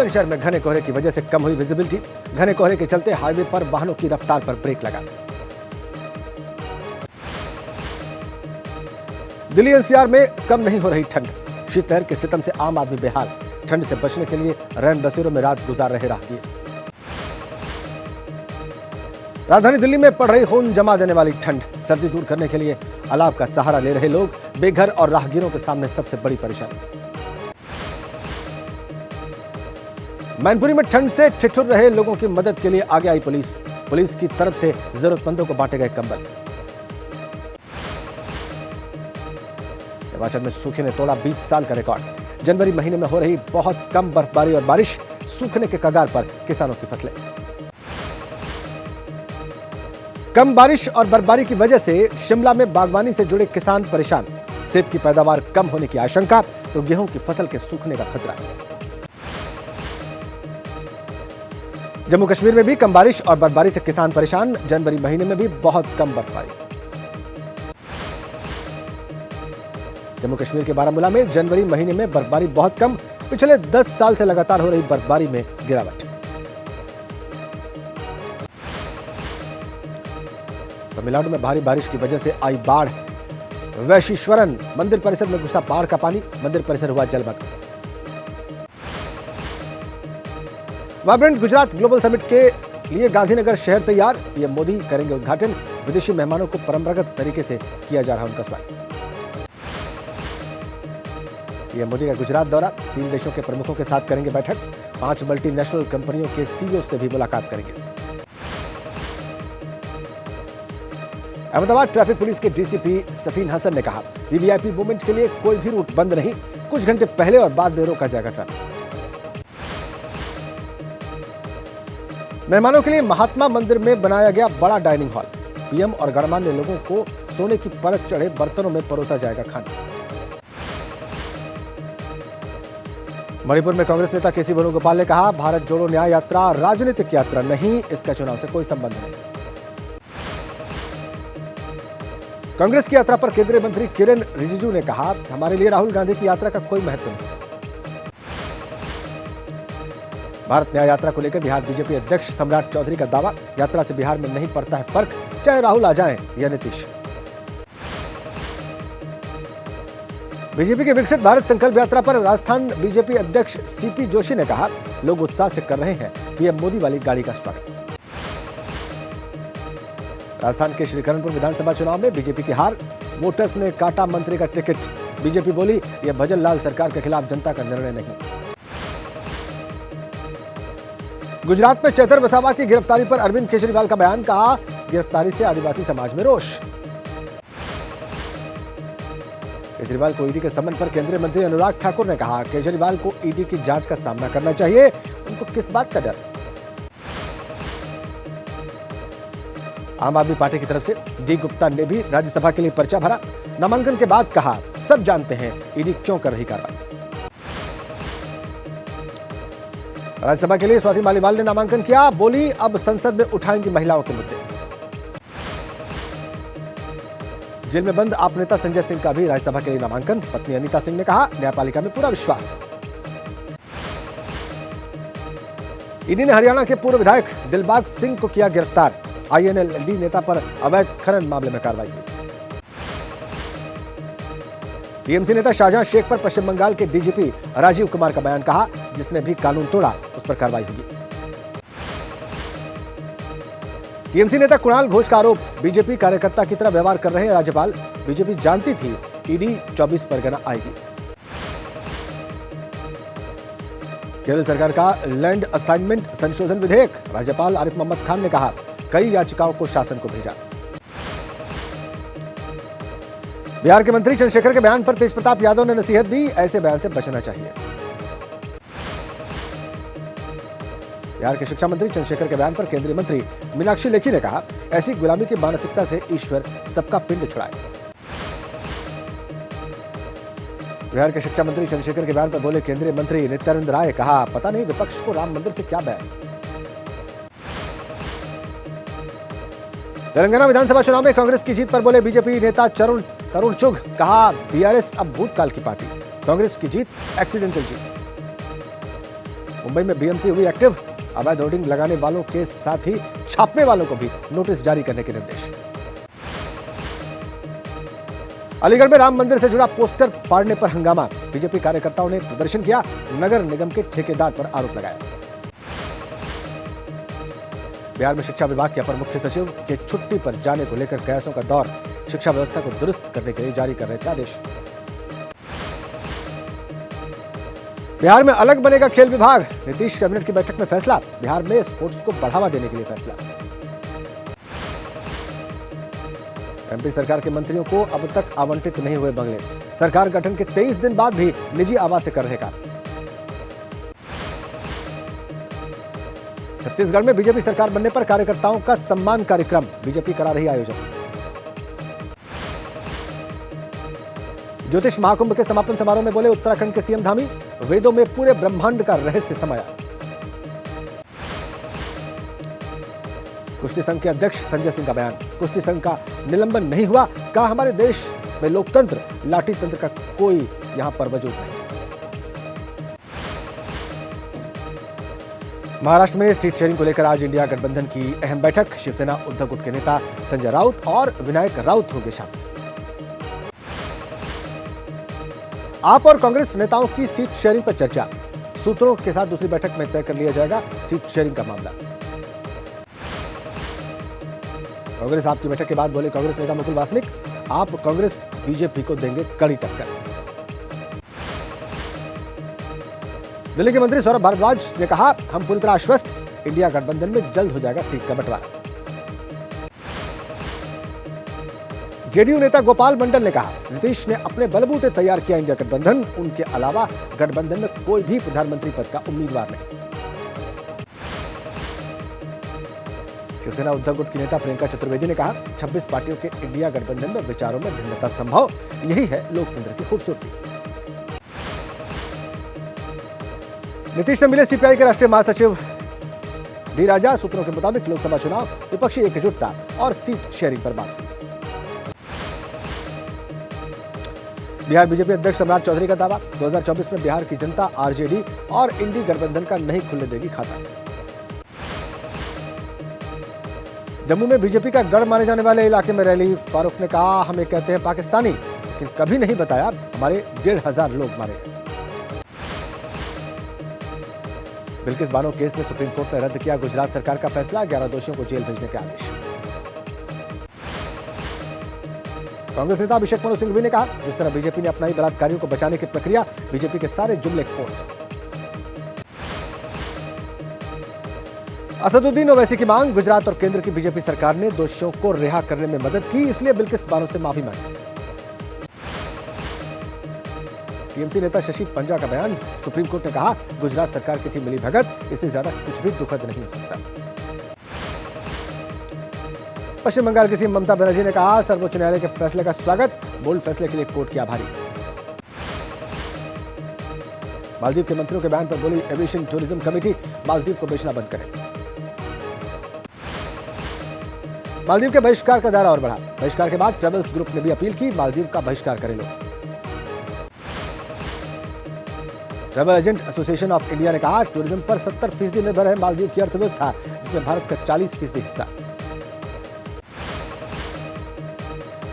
बुलंदशहर में घने कोहरे की वजह से कम हुई विजिबिलिटी। घने कोहरे के चलते हाईवे पर वाहनों की रफ्तार पर ब्रेक लगा। दिल्ली एनसीआर में कम नहीं हो रही ठंड। शीतलहर के सितम से आम आदमी बेहाल। ठंड से बचने के लिए रैन बसेरों में रात गुजार रहे राहगीर। राजधानी दिल्ली में पड़ रही खून जमा देने वाली ठंड। सर्दी दूर करने के लिए अलाव का सहारा ले रहे लोग। बेघर और राहगीरों के सामने सबसे बड़ी परेशानी। मैनपुरी में ठंड से ठिठुर रहे लोगों की मदद के लिए आगे आई पुलिस। पुलिस की तरफ से जरूरतमंदों को बांटे गए कंबल। हिमाचल में सूखे ने तोड़ा 20 साल का रिकॉर्ड। जनवरी महीने में हो रही बहुत कम बर्फबारी और बारिश। सूखने के कगार पर किसानों की फसलें। कम बारिश और बर्फबारी की वजह से शिमला में बागवानी से जुड़े किसान परेशान। सेब की पैदावार कम होने की आशंका तो गेहूं की फसल के सूखने का खतरा। जम्मू कश्मीर में भी कम बारिश और बर्फबारी से किसान परेशान। जनवरी महीने में भी बहुत कम बर्फबारी। जम्मू कश्मीर के बारामूला में जनवरी महीने में बर्फबारी बहुत कम। पिछले 10 साल से लगातार हो रही बर्फबारी में गिरावट। तमिलनाडु में भारी बारिश की वजह से आई बाढ़। वैशीश्वरन मंदिर परिसर में घुसा बाढ़ का पानी। मंदिर परिसर हुआ जलमग्न। वाइब्रेंट गुजरात ग्लोबल समिट के लिए गांधीनगर शहर तैयार। पीएम मोदी करेंगे उद्घाटन। विदेशी मेहमानों को परंपरागत तरीके से किया जा रहा उनका स्वागत। पीएम मोदी का गुजरात दौरा। 3 देशों के प्रमुखों के साथ करेंगे बैठक। 5 मल्टीनेशनल कंपनियों के सीईओ से भी मुलाकात करेंगे। अहमदाबाद ट्रैफिक पुलिस के डीसीपी सफीन हसन ने कहा, वीवीआईपी मूवमेंट के लिए कोई भी रूट बंद नहीं। कुछ घंटे पहले और बाद में रोका जाएगा ट्रैफिक। मेहमानों के लिए महात्मा मंदिर में बनाया गया बड़ा डाइनिंग हॉल। पीएम और गणमान्य लोगों को सोने की परत चढ़े बर्तनों में परोसा जाएगा खाना। मणिपुर में कांग्रेस नेता केसी वेणुगोपाल ने कहा, भारत जोड़ो न्याय यात्रा राजनीतिक यात्रा नहीं, इसका चुनाव से कोई संबंध नहीं। कांग्रेस की यात्रा पर केंद्रीय मंत्री किरेन रिजिजू ने कहा, हमारे लिए राहुल गांधी की यात्रा का कोई महत्व नहीं। भारत न्याय यात्रा को लेकर बिहार बीजेपी अध्यक्ष सम्राट चौधरी का दावा, यात्रा से बिहार में नहीं पड़ता है फर्क, चाहे राहुल आ जाएं या नीतीश। बीजेपी के विकसित भारत संकल्प यात्रा पर राजस्थान बीजेपी अध्यक्ष सीपी जोशी ने कहा, लोग उत्साह से कर रहे हैं पीएम मोदी वाली गाड़ी का स्वागत। राजस्थान के श्रीकरणपुर विधानसभा चुनाव में बीजेपी की हार। वोटर्स ने काटा मंत्री का टिकट। बीजेपी बोली, यह भजन लाल सरकार के खिलाफ जनता का निर्णय नहीं। गुजरात में चैतर वसावा की गिरफ्तारी पर अरविंद केजरीवाल का बयान। कहा, गिरफ्तारी से आदिवासी समाज में रोष। केजरीवाल को ईडी के समन पर केंद्रीय मंत्री अनुराग ठाकुर ने कहा, केजरीवाल को ईडी की जांच का सामना करना चाहिए, उनको किस बात का डर। आम आदमी पार्टी की तरफ से डी गुप्ता ने भी राज्यसभा के लिए पर्चा भरा। नामांकन के बाद कहा, सब जानते हैं ईडी क्यों कर रही कार्रवाई। राज्यसभा के लिए स्वाति मालीवाल ने नामांकन किया। बोली, अब संसद में उठाएंगी महिलाओं के मुद्दे। जेल में बंद आप नेता संजय सिंह का भी राज्यसभा के लिए नामांकन। पत्नी अनीता सिंह ने कहा, न्यायपालिका में पूरा विश्वास। ईडी ने हरियाणा के पूर्व विधायक दिलबाग सिंह को किया गिरफ्तार। आईएनएलडी नेता पर अवैध खनन मामले में कार्रवाई की। टीएमसी नेता शाहजहां शेख पर पश्चिम बंगाल के डीजीपी राजीव कुमार का बयान। कहा, जिसने भी कानून तोड़ा उस पर कार्रवाई होगी। टीएमसी नेता कुणाल घोष का आरोप, बीजेपी कार्यकर्ता की तरह व्यवहार कर रहे हैं राज्यपाल। बीजेपी जानती थी ईडी 24 परगना आएगी। केरल सरकार का लैंड असाइनमेंट संशोधन विधेयक। राज्यपाल आरिफ मोहम्मद खान ने कहा, कई याचिकाओं को शासन को भेजा। बिहार के मंत्री चंद्रशेखर के बयान पर तेजप्रताप यादव ने नसीहत दी, ऐसे बयान से बचना चाहिए। बिहार के शिक्षा मंत्री चंद्रशेखर के बयान पर केंद्रीय मंत्री मीनाक्षी लेखी ने कहा, ऐसी गुलामी की मानसिकता से ईश्वर सबका पिंड छुड़ाए। बिहार के शिक्षा मंत्री चंद्रशेखर के बयान पर बोले केंद्रीय मंत्री नित्यानंद राय। कहा, पता नहीं विपक्ष को राम मंदिर से क्या बैर। तेलंगाना विधानसभा चुनाव में कांग्रेस की जीत पर बोले बीजेपी नेता तरुण चुग। कहा, बीआरएस अब भूतकाल की पार्टी। कांग्रेस की जीत एक्सीडेंटल जीत। मुंबई में बीएमसी हुई एक्टिव, अवैध होर्डिंग लगाने वालों के साथ ही छापने वालों को भी नोटिस जारी करने के निर्देश। अलीगढ़ में राम मंदिर से जुड़ा पोस्टर फाड़ने पर हंगामा, बीजेपी कार्यकर्ताओं ने प्रदर्शन किया, नगर निगम के ठेकेदार पर आरोप लगाया। बिहार में शिक्षा विभाग के अपर मुख्य सचिव के छुट्टी पर जाने को लेकर कयासों का दौर, शिक्षा व्यवस्था को दुरुस्त करने के लिए जारी कर रहे थे आदेश। बिहार में अलग बनेगा खेल विभाग, नीतीश कैबिनेट की बैठक में फैसला, बिहार में स्पोर्ट्स को बढ़ावा देने के लिए फैसला। एमपी सरकार के मंत्रियों को अब तक आवंटित नहीं हुए बंगले, सरकार गठन के 23 दिन बाद भी निजी आवास से कर रहे काम। छत्तीसगढ़ में बीजेपी सरकार बनने पर कार्यकर्ताओं का सम्मान कार्यक्रम, बीजेपी करा रही आयोजन। ज्योतिष महाकुंभ के समापन समारोह में बोले उत्तराखंड के सीएम धामी, वेदों में पूरे ब्रह्मांड का रहस्य समाया। कुश्ती संघ के अध्यक्ष संजय सिंह का बयान, कुश्ती संघ का निलंबन नहीं हुआ, कहा हमारे देश में लोकतंत्र, लाठी तंत्र का कोई यहां पर वजूद नहीं। महाराष्ट्र में सीट शेयरिंग को लेकर आज इंडिया गठबंधन की अहम बैठक, शिवसेना उद्धव गुट के नेता संजय राउत और विनायक राउत होंगे शामिल। आप और कांग्रेस नेताओं की सीट शेयरिंग पर चर्चा, सूत्रों के साथ दूसरी बैठक में तय कर लिया जाएगा सीट शेयरिंग का मामला। कांग्रेस आप की बैठक के बाद बोले कांग्रेस नेता मुकुल वासनिक, आप कांग्रेस बीजेपी को देंगे कड़ी टक्कर। दिल्ली के मंत्री सौरभ भारद्वाज ने कहा, हम पूरी तरह आश्वस्त, इंडिया गठबंधन में जल्द हो जाएगा सीट का बंटवारा। जेडीयू नेता गोपाल मंडल ने कहा, नीतीश ने अपने बलबूते तैयार किया इंडिया गठबंधन, उनके अलावा गठबंधन में कोई भी प्रधानमंत्री पद का उम्मीदवार नहीं। शिवसेना उद्धव गुट की नेता प्रियंका चतुर्वेदी ने कहा, 26 पार्टियों के इंडिया गठबंधन में विचारों में भिन्नता संभव, यही है लोकतंत्र की खूबसूरती। नीतीश ने मिले सीपीआई के राष्ट्रीय महासचिव डी राजा, सूत्रों के मुताबिक लोकसभा चुनाव, विपक्षी एकजुटता और सीट शेयरिंग पर बात हुई। बिहार बीजेपी अध्यक्ष सम्राट चौधरी का दावा, 2024 में बिहार की जनता आरजेडी और इंडी गठबंधन का नहीं खुलने देगी खाता। जम्मू में बीजेपी का गढ़ माने जाने वाले इलाके में रैली, फारूक ने कहा, हमें कहते हैं पाकिस्तानी, लेकिन कभी नहीं बताया हमारे 1,500 लोग मारे गए। बिल्किस बानो केस में सुप्रीम कोर्ट ने रद्द किया गुजरात सरकार का फैसला, 11 दोषियों को जेल भेजने के आदेश। कांग्रेस नेता अभिषेक मनु सिंघवी ने कहा, जिस तरह बीजेपी ने अपनाई बलात्कारियों को बचाने की प्रक्रिया, बीजेपी के सारे जुमले एक्सपोज। असदुद्दीन ओवैसी की मांग, गुजरात और केंद्र की बीजेपी सरकार ने दोषियों को रिहा करने में मदद की, इसलिए बिल्किस बानो से माफी मांगी। टीएमसी नेता शशि पंजा का बयान, सुप्रीम कोर्ट ने कहा, गुजरात सरकार की थी मिली भगत, इससे ज्यादा कुछ भी दुखद नहीं हो सकता। पश्चिम बंगाल की सीएम ममता बनर्जी ने कहा, सर्वोच्च न्यायालय के फैसले का स्वागत, बोल्ड फैसले के लिए कोर्ट के आभारी। मालदीव के मंत्रियों के बयान पर बोली एविएशन टूरिज्म कमेटी, मालदीव को बेचना बंद करे। मालदीव के बहिष्कार का दायरा और बढ़ा, बहिष्कार के बाद ट्रेवल्स ग्रुप ने भी अपील की, मालदीव का बहिष्कार करें लोग। Travel agent association of India ने कहा, टूरिज्म पर 70% निर्भर है मालदीव की अर्थव्यवस्था, जिसमें भारत का 40% हिस्सा।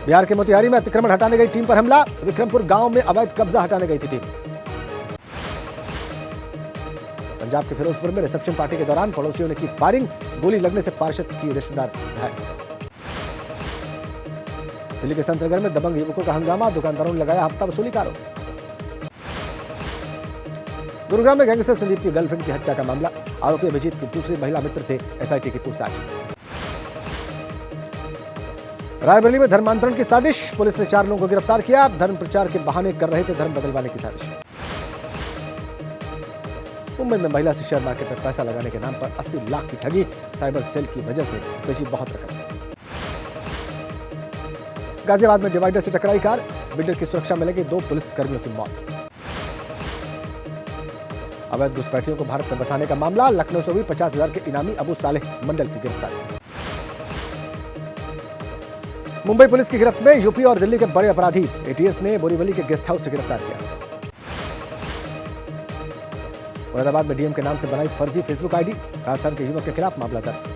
बिहार के मोतिहारी में अतिक्रमण हटाने गई टीम पर हमला, विक्रमपुर गांव में अवैध कब्जा हटाने गई थी टीम। पंजाब के फिरोजपुर में रिसेप्शन पार्टी के दौरान पड़ोसियों ने की फायरिंग, गोली लगने से पार्षद की रिश्तेदार घायल। दिल्ली के संतनगर में दबंग युवकों का हंगामा, दुकानदारों ने लगाया हफ्ता वसूली का आरोप। गुरुग्राम में गैंगस्टर संदीप की गर्लफ्रेंड की हत्या का मामला, आरोपी अभिजीत की दूसरी महिला मित्र से एसआईटी की पूछताछ। रायबरेली में धर्मांतरण की साजिश, पुलिस ने 4 लोगों को गिरफ्तार किया, धर्म प्रचार के बहाने कर रहे थे धर्म बदलवाने की साजिश। मुंबई में महिला से शेयर मार्केट में पैसा लगाने के नाम पर 80 लाख की ठगी, साइबर सेल की वजह से बेची बहुत रकम। गाजियाबाद में डिवाइडर से टकराई कार, बिल्डर की सुरक्षा में लगे 2 पुलिस कर्मियों की मौत। अवैध घुसपैठियों को भारत में बसाने का मामला, लखनऊ से हुई 50,000 के इनामी अबू सालेह मंडल की गिरफ्तारी। मुंबई पुलिस की गिरफ्त में यूपी और दिल्ली के बड़े अपराधी, एटीएस ने बोरीवली के गेस्ट हाउस से गिरफ्तार किया। मुरादाबाद में डीएम के नाम से बनाई फर्जी फेसबुक आईडी, राजस्थान के युवक के खिलाफ मामला दर्ज।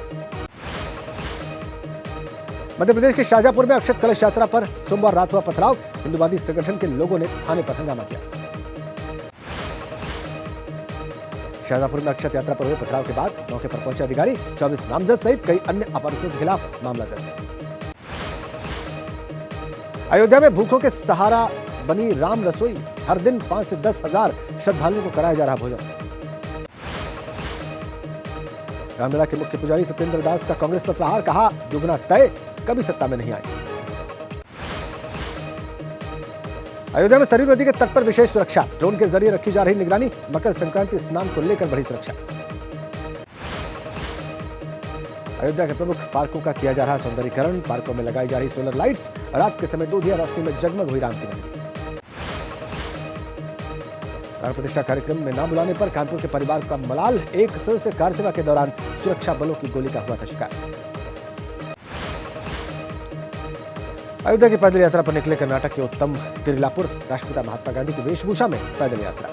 मध्य प्रदेश के शाहजहांपुर में अक्षत कलश यात्रा पर सोमवार रात हुआ पथराव, हिंदुवादी संगठन के लोगों ने थाने पर हंगामा किया। शाहजहांपुर में अक्षत यात्रा पर हुए पथराव के बाद मौके पर पहुंचे अधिकारी, 24 नामजद सहित कई अन्य आरोपियों के खिलाफ मामला दर्ज। अयोध्या में भूखों के सहारा बनी राम रसोई, हर दिन 5 से 10 हजार श्रद्धालुओं को कराया जा रहा भोजन। रामलला के मुख्य पुजारी सत्येंद्र दास का कांग्रेस पर प्रहार, कहा दुगना तय, कभी सत्ता में नहीं आए। अयोध्या में सरयू नदी के तट पर विशेष सुरक्षा, ड्रोन के जरिए रखी जा रही निगरानी, मकर संक्रांति स्नान को लेकर बढ़ी सुरक्षा। अयोध्या के प्रमुख पार्कों का किया जा रहा सौंदर्यीकरण, पार्कों में लगाई जा रही सोलर लाइट्स, रात के समय दूधिया रोशनी में जगमग हुई राम की नगरी। प्राण प्रतिष्ठा कार्यक्रम में न बुलाने पर कानपुर के परिवार का मलाल, एक सदस्य कार सेवा के दौरान सुरक्षा बलों की गोली का हुआ था शिकार। अयोध्या की पैदल यात्रा पर निकले कर्नाटक के उत्तम तिरलापुर, राष्ट्रपिता महात्मा गांधी की वेशभूषा में पैदल यात्रा।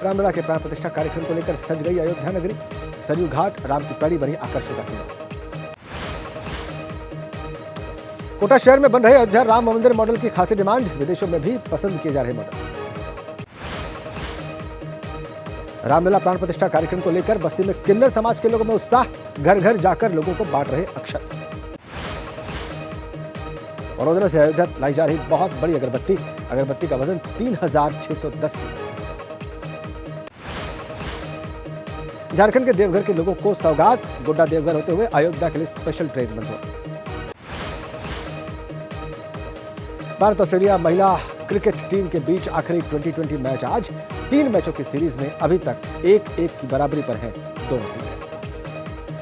रामलला के प्राण प्रतिष्ठा कार्यक्रम को लेकर सज गई अयोध्या नगरी, सरयू घाट राम की पैड़ी बनी आकर्षण का केंद्र। कोटा शहर में बन रहे अयोध्या राम मंदिर मॉडल की खासी डिमांड, विदेशों में भी पसंद किए जा रहे मॉडल। रामलला प्राण प्रतिष्ठा कार्यक्रम को लेकर बस्ती में किन्नर समाज के लोगों में उत्साह, घर घर जाकर लोगों को बांट रहे अक्षत। वडोदरा से अयोध्या लाई जा रही बहुत बड़ी अगरबत्ती का वजन 3610 किलो। झारखंड के देवघर के लोगों को सौगात, गोड्डा देवघर होते हुए अयोध्या के लिए स्पेशल ट्रेन मंजूर। भारत ऑस्ट्रेलिया महिला क्रिकेट टीम के बीच आखिरी 2020 मैच आज, 3 मैचों की सीरीज में अभी तक 1-1 की बराबरी पर हैं दोनों टीमें।